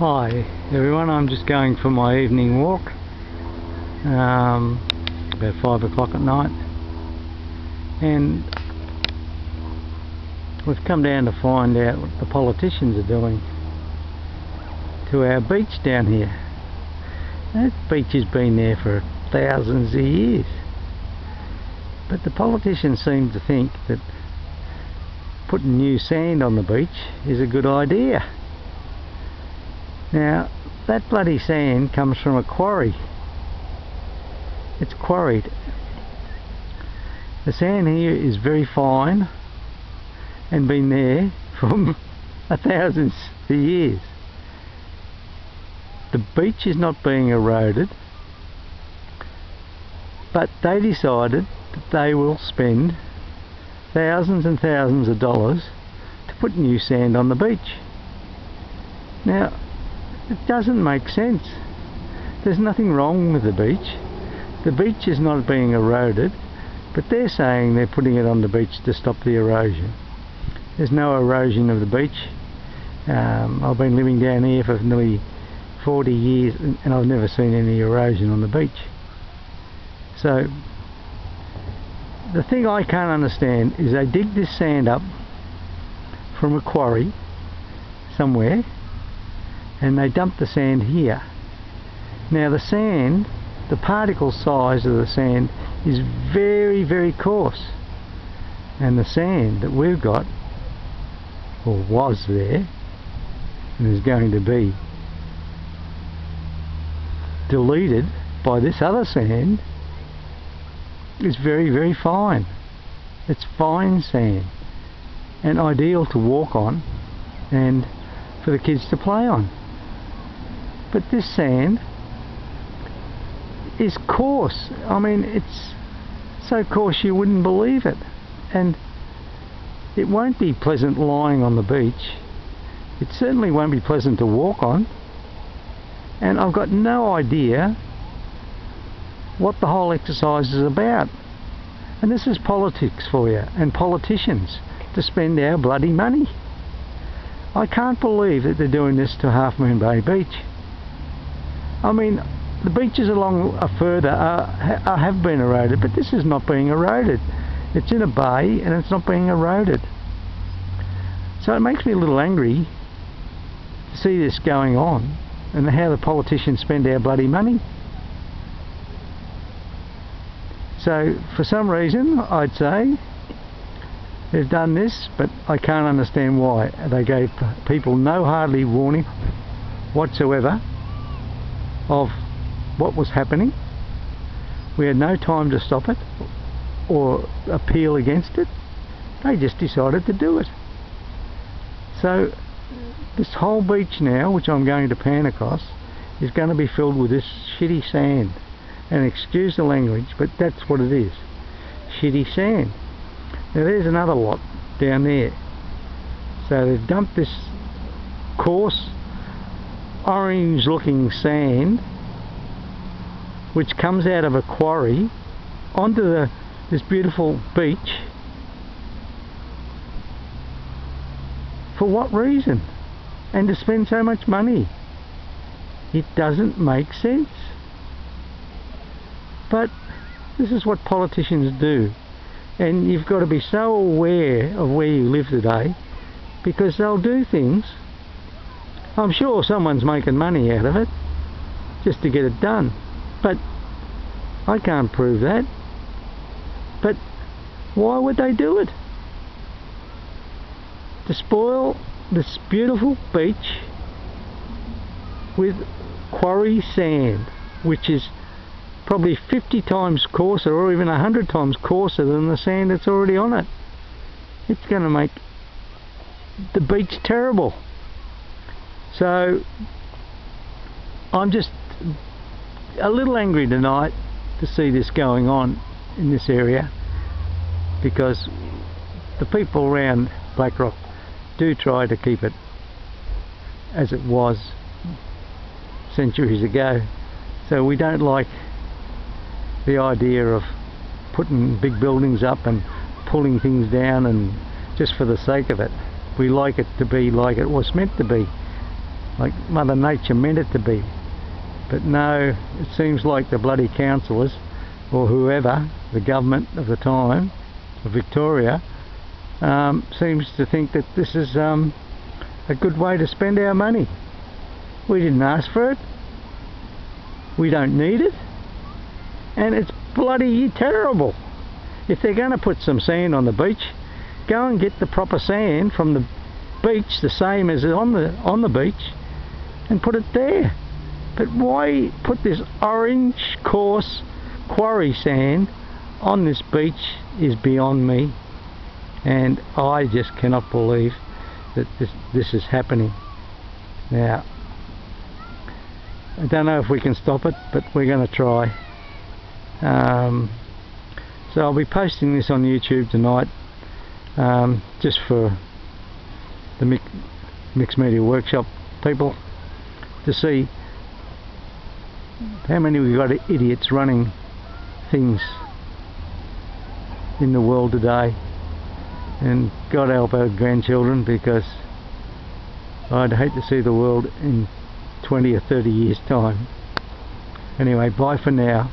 Hi everyone, I'm just going for my evening walk, about 5 o'clock at night, and we've come down to find out what the politicians are doing to our beach down here. That beach has been there for thousands of years, but the politicians seem to think that putting new sand on the beach is a good idea. Now, that bloody sand comes from a quarry. It's quarried. The sand here is very fine and been there for thousands of years. The beach is not being eroded, but they decided that they will spend thousands and thousands of dollars to put new sand on the beach. Now, it doesn't make sense. There's nothing wrong with the beach. The beach is not being eroded, but they're saying they're putting it on the beach to stop the erosion. There's no erosion of the beach. I've been living down here for nearly 40 years and I've never seen any erosion on the beach. So the thing I can't understand is they dig this sand up from a quarry somewhere and they dump the sand here. Now the sand, the particle size of the sand is very, very coarse, and the sand that we've got, or was there, and is going to be deleted by this other sand, is very, very fine. It's fine sand and ideal to walk on and for the kids to play on. But this sand is coarse. I mean, it's so coarse you wouldn't believe it, and it won't be pleasant lying on the beach. It certainly won't be pleasant to walk on, and I've got no idea what the whole exercise is about. And this is politics for you, and politicians to spend our bloody money. I can't believe that they're doing this to Halfmoon Bay Beach. I mean, the beaches along further have been eroded, but this is not being eroded. It's in a bay and it's not being eroded. So it makes me a little angry to see this going on and how the politicians spend our bloody money. So for some reason, I'd say they've done this, but I can't understand why. They gave people no hardly warning whatsoever of what was happening. We had no time to stop it or appeal against it. They just decided to do it. So this whole beach now, which I'm going to pan across, is going to be filled with this shitty sand. And excuse the language, but that's what it is. Shitty sand. Now there's another lot down there. So they've dumped this coarse orange looking sand which comes out of a quarry onto this beautiful beach. For what reason? And to spend so much money? It doesn't make sense. But this is what politicians do, and you've got to be so aware of where you live today, because they'll do things. I'm sure someone's making money out of it just to get it done, but I can't prove that. But why would they do it? To spoil this beautiful beach with quarry sand, which is probably 50 times coarser or even 100 times coarser than the sand that's already on it. It's going to make the beach terrible. So I'm just a little angry tonight to see this going on in this area, because the people around Blackrock do try to keep it as it was centuries ago. So we don't like the idea of putting big buildings up and pulling things down and just for the sake of it. We like it to be like it was meant to be. like Mother Nature meant it to be. But no, it seems like the bloody councillors, or whoever, the government of the time, of Victoria, seems to think that this is a good way to spend our money. We didn't ask for it. We don't need it. And it's bloody terrible. If they're going to put some sand on the beach, go and get the proper sand from the beach, the same as on the beach, and put it there. But why put this orange coarse quarry sand on this beach is beyond me, and I just cannot believe that this is happening. Now, I don't know if we can stop it, but we're going to try. So I'll be posting this on YouTube tonight, just for the Mixed Media Workshop people to see how many we've got idiots running things in the world today. And God help our grandchildren, because I'd hate to see the world in 20 or 30 years time. Anyway, bye for now.